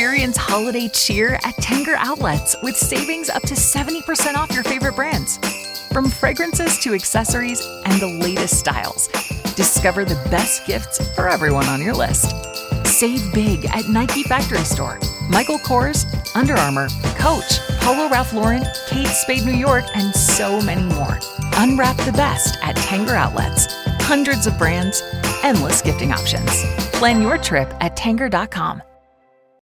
Experience holiday cheer at Tanger Outlets with savings up to 70% off your favorite brands. From fragrances to accessories and the latest styles, discover the best gifts for everyone on your list. Save big at Nike Factory Store, Michael Kors, Under Armour, Coach, Polo Ralph Lauren, Kate Spade New York, and so many more. Unwrap the best at Tanger Outlets. Hundreds of brands, endless gifting options. Plan your trip at Tanger.com.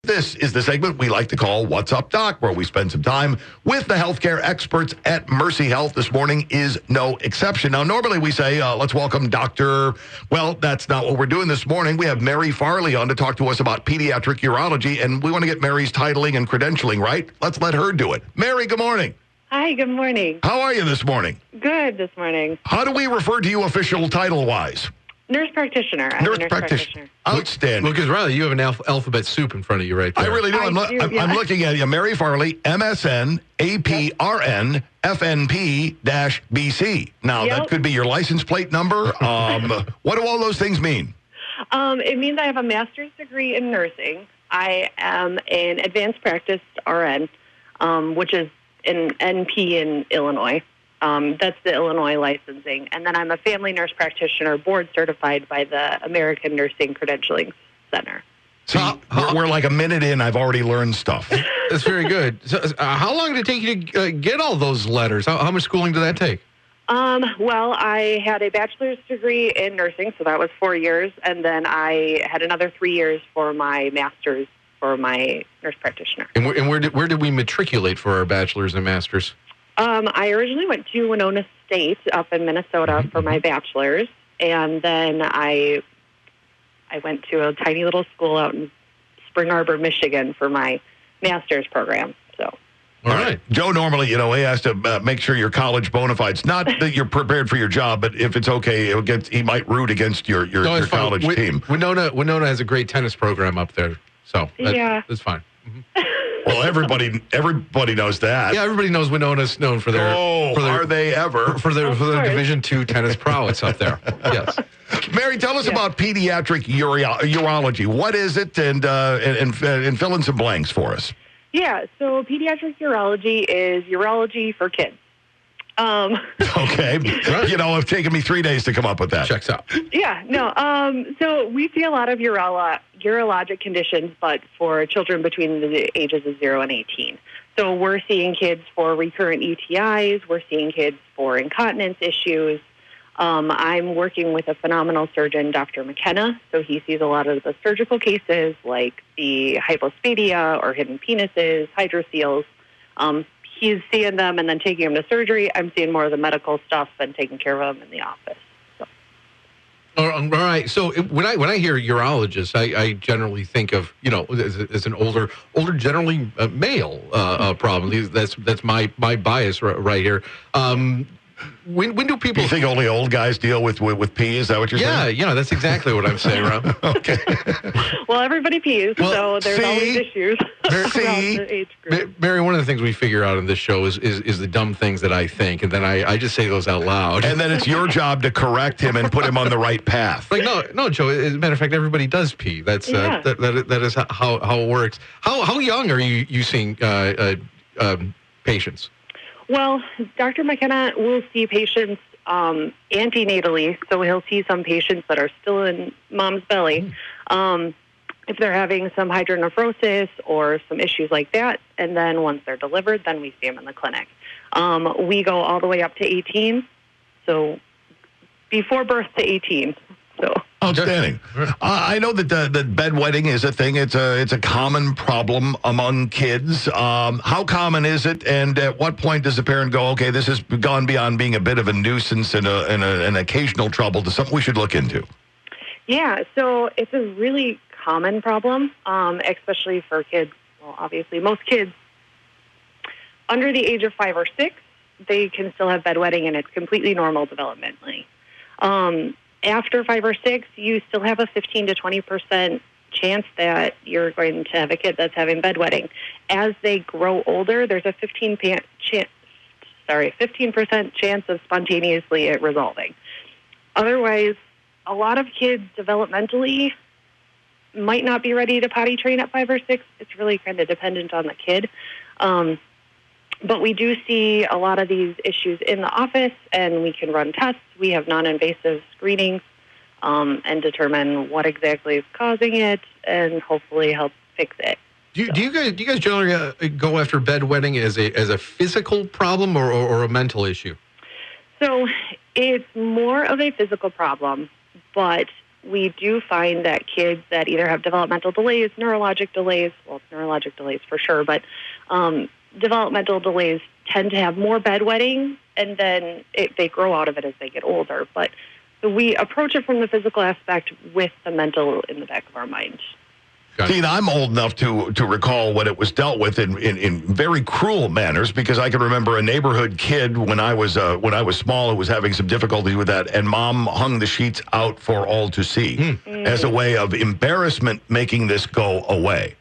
This is the segment we like to call What's Up, Doc, where we spend some time with the healthcare experts at Mercy Health. This morning is no exception. Now, normally we say, let's welcome Dr. Well, that's not what we're doing this morning. We have Mary Farley on to talk to us about pediatric urology, and we want to get Mary's titling and credentialing right. Let's let her do it. Mary, good morning. Hi, good morning. How are you this morning? Good this morning. How do we refer to you official title-wise? Nurse practitioner. I'm a nurse practitioner. Outstanding. Lucas, Riley, you have an alphabet soup in front of you right there. I really do. I'm yeah. looking at you. Mary Farley, MSN, APRN, FNP-BC. Now, that could be your license plate number. What do all those things mean? It means I have a master's degree in nursing. I am an advanced practice RN, which is an NP in Illinois. That's the Illinois licensing. And then I'm a family nurse practitioner, board certified by the American Nursing Credentialing Center. See, we're like a minute in. I've already learned stuff. That's very good. So, how long did it take you to get all those letters? How much schooling did that take? Well, I had a bachelor's degree in nursing, so that was 4 years. And then I had another 3 years for my master's for my nurse practitioner. And where did we matriculate for our bachelor's and master's? I originally went to Winona State up in Minnesota for my bachelor's, and then I went to a tiny little school out in Spring Arbor, Michigan for my master's program. So. All right. Joe normally, he has to make sure your college bona fides. Not that you're prepared for your job, but if it's okay, he might root against your college team. Winona has a great tennis program up there, so that's fine. Well, everybody knows that. Yeah, everybody knows Winona's known for their. Are they ever? For their Division II tennis prowess up there. Yes. Mary, tell us about pediatric urology. What is it, and fill in some blanks for us. Yeah, so pediatric urology is urology for kids. Okay. It's taken me 3 days to come up with that. Checks out. Yeah, no. So we see a lot of urologic conditions, but for children between the ages of 0 and 18. So we're seeing kids for recurrent UTIs. We're seeing kids for incontinence issues. I'm working with a phenomenal surgeon, Dr. McKenna. So he sees a lot of the surgical cases like the hypospadia or hidden penises, hydroceles. He's seeing them and then taking them to surgery. I'm seeing more of the medical stuff and taking care of them in the office. So. All right. So when I hear urologist, I generally think of as an older generally male problem. That's my bias right here. When do people... You think only old guys deal with pee? Is that what you're saying? Yeah, that's exactly what I'm saying, Rob. Okay. Well, everybody pees, so there's always issues around the age group. Mary, one of the things we figure out in this show is the dumb things that I think, and then I just say those out loud. And then it's your job to correct him and put him on the right path. Like, no, Joe, as a matter of fact, everybody does pee. That's that is how it works. How young are you seeing patients? Well, Dr. McKenna will see patients antenatally, so he'll see some patients that are still in mom's belly. If they're having some hydronephrosis or some issues like that, and then once they're delivered, then we see them in the clinic. We go all the way up to 18, so before birth to 18. So. Outstanding. I know that bedwetting is a thing. It's a common problem among kids. How common is it, and at what point does the parent go, okay, this has gone beyond being a bit of a nuisance and an occasional trouble to something we should look into? Yeah, so it's a really common problem, especially for kids. Well, obviously, most kids under the age of 5 or 6, they can still have bedwetting, and it's completely normal developmentally. After 5 or 6, you still have a 15 to 20% chance that you're going to have a kid that's having bedwetting. As they grow older, there's a 15% chance of spontaneously it resolving. Otherwise, a lot of kids developmentally, might not be ready to potty train at 5 or 6. It's really kind of dependent on the kid. But we do see a lot of these issues in the office, and we can run tests. We have non-invasive screenings and determine what exactly is causing it and hopefully help fix it. Do you guys generally go after bedwetting as a physical problem or a mental issue? So it's more of a physical problem, but we do find that kids that either have developmental delays, neurologic delays for sure, but developmental delays tend to have more bedwetting, and then they grow out of it as they get older. But so we approach it from the physical aspect with the mental in the back of our mind. See, and I'm old enough to recall when it was dealt with in very cruel manners, because I can remember a neighborhood kid when I was small who was having some difficulty with that, and mom hung the sheets out for all to see as a way of embarrassment, making this go away.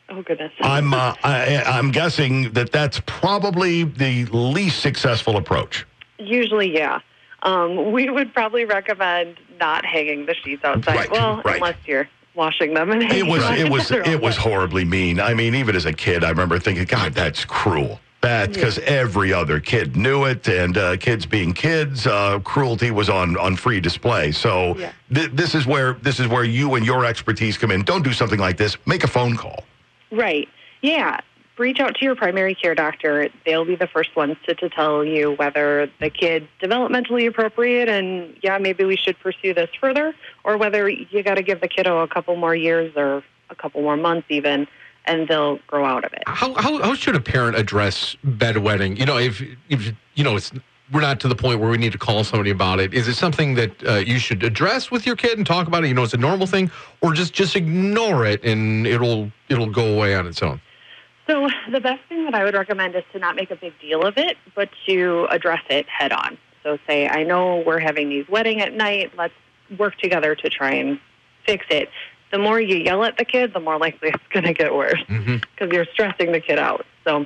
Oh goodness! I'm guessing that's probably the least successful approach. Usually, yeah. We would probably recommend not hanging the sheets outside. Unless you're washing them. And it was horribly mean. I mean, even as a kid, I remember thinking, God, that's cruel. Because every other kid knew it, and kids being kids, cruelty was on free display. So this is where you and your expertise come in. Don't do something like this. Make a phone call. Right. Yeah. Reach out to your primary care doctor. They'll be the first ones to tell you whether the kid's developmentally appropriate and, maybe we should pursue this further, or whether you got to give the kiddo a couple more years or a couple more months even, and they'll grow out of it. How should a parent address bedwetting? If we're not to the point where we need to call somebody about it. Is it something that you should address with your kid and talk about it? It's a normal thing, or just ignore it and it'll go away on its own? So the best thing that I would recommend is to not make a big deal of it, but to address it head on. So say, I know we're having these wetting at night. Let's work together to try and fix it. The more you yell at the kid, the more likely it's going to get worse because you're stressing the kid out. So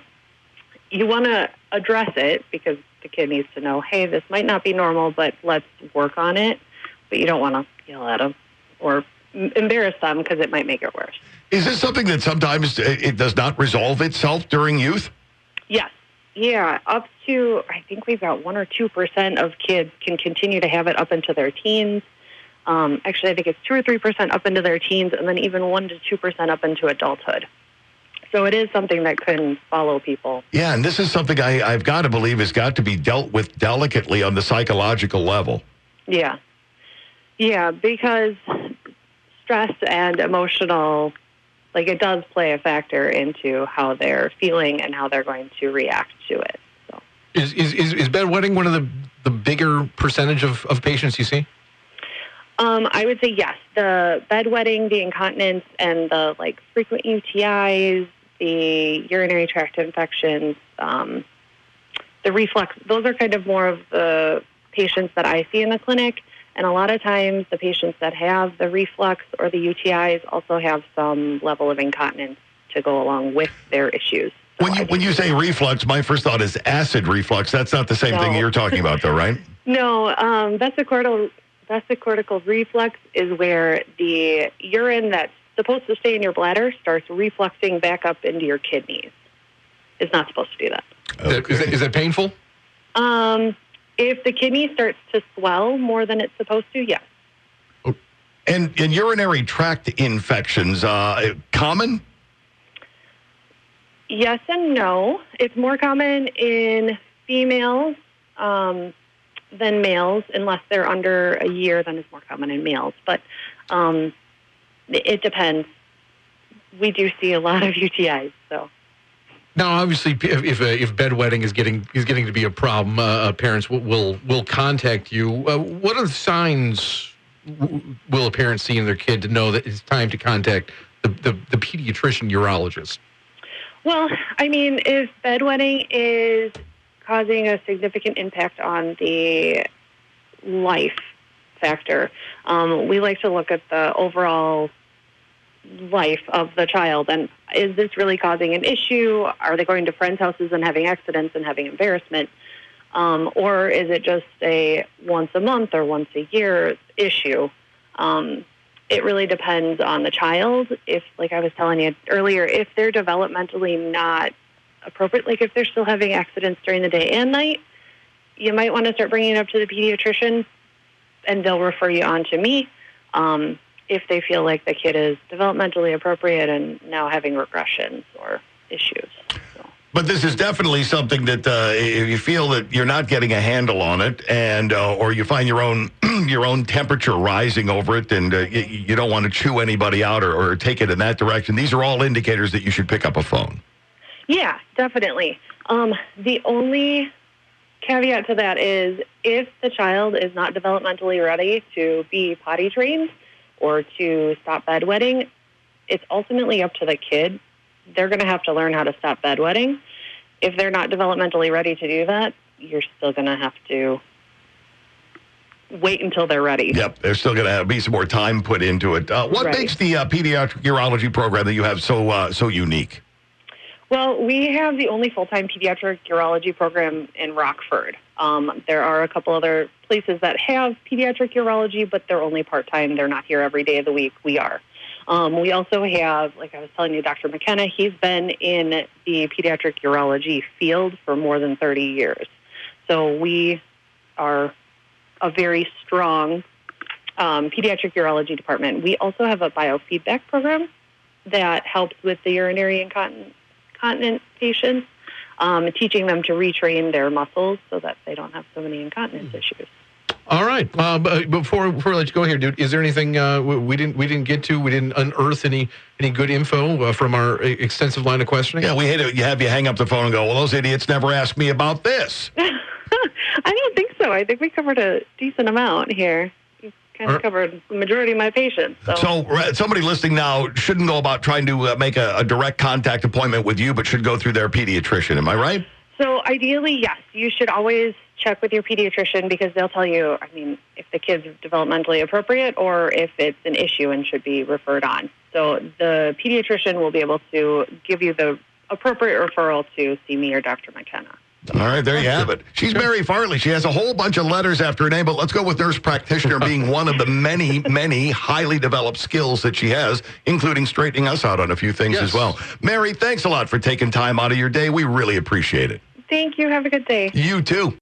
you want to address it because the kid needs to know, hey, this might not be normal, but let's work on it. But you don't want to yell at them or embarrass them because it might make it worse. Is this something that sometimes it does not resolve itself during youth? Yes. Yeah, up to, I think we've got 1 or 2% of kids can continue to have it up into their teens. Actually, I think it's 2 or 3% up into their teens, and then even 1 to 2% up into adulthood. So it is something that can follow people. Yeah, and this is something I've got to believe has got to be dealt with delicately on the psychological level. Yeah. Yeah, because stress and emotional, it does play a factor into how they're feeling and how they're going to react to it. So, is bedwetting one of the bigger percentage of patients you see? I would say yes. The bedwetting, the incontinence, and the frequent UTIs, the urinary tract infections, the reflux. Those are kind of more of the patients that I see in the clinic. And a lot of times the patients that have the reflux or the UTIs also have some level of incontinence to go along with their issues. So when you say reflux, my first thought is acid reflux. That's not the same thing you're talking about, though, right? No, vesicortical reflux is where the urine that's supposed to stay in your bladder starts refluxing back up into your kidneys. It's not supposed to do that. Okay. Is that painful? If the kidney starts to swell more than it's supposed to, yes. And urinary tract infections, common? Yes and no. It's more common in females than males, unless they're under a year, then it's more common in males. But it depends. We do see a lot of UTIs, so. Now, obviously, if bedwetting is getting to be a problem, parents will contact you. What are the signs will a parent see in their kid to know that it's time to contact the pediatrician urologist? Well, I mean, if bedwetting is causing a significant impact on the life factor, we like to look at the overall life of the child, and is this really causing an issue? Are they going to friends' houses and having accidents and having embarrassment? Or is it just a once a month or once a year issue? it really depends on the child. If, like I was telling you earlier, if they're developmentally not appropriate, like if they're still having accidents during the day and night, you might want to start bringing it up to the pediatrician, and they'll refer you on to me if they feel like the kid is developmentally appropriate and now having regressions or issues. So. But this is definitely something that if you feel that you're not getting a handle on it, and or you find your own your own temperature rising over it, and you don't want to chew anybody out or take it in that direction, these are all indicators that you should pick up a phone. Yeah, definitely. The only caveat to that is if the child is not developmentally ready to be potty trained or to stop bedwetting, it's ultimately up to the kid. They're going to have to learn how to stop bedwetting. If they're not developmentally ready to do that, you're still going to have to wait until they're ready. Yep, there's still going to be some more time put into it. What Right. makes the pediatric urology program that you have so unique? Well, we have the only full-time pediatric urology program in Rockford. There are a couple other places that have pediatric urology, but they're only part-time. They're not here every day of the week. We are. We also have, like I was telling you, Dr. McKenna. He's been in the pediatric urology field for more than 30 years. So we are a very strong pediatric urology department. We also have a biofeedback program that helps with the urinary incontinence patients, teaching them to retrain their muscles so that they don't have so many incontinence issues. All right. Before we let you go here, dude, is there anything we didn't get to? We didn't unearth any good info from our extensive line of questioning? Yeah, we hate it. You have you hang up the phone and go, well, those idiots never asked me about this. I don't think so. I think we covered a decent amount here. We kind of covered the majority of my patients. So somebody listening now shouldn't go about trying to make a direct contact appointment with you, but should go through their pediatrician. Am I right? So ideally, yes. You should always check with your pediatrician because they'll tell you, if the kid's developmentally appropriate or if it's an issue and should be referred on. So the pediatrician will be able to give you the appropriate referral to see me or Dr. McKenna. All right, there you have it. She's Mary Farley. She has a whole bunch of letters after her name, but let's go with nurse practitioner being one of the many, many highly developed skills that she has, including straightening us out on a few things as well. Mary, thanks a lot for taking time out of your day. We really appreciate it. Thank you. Have a good day. You too.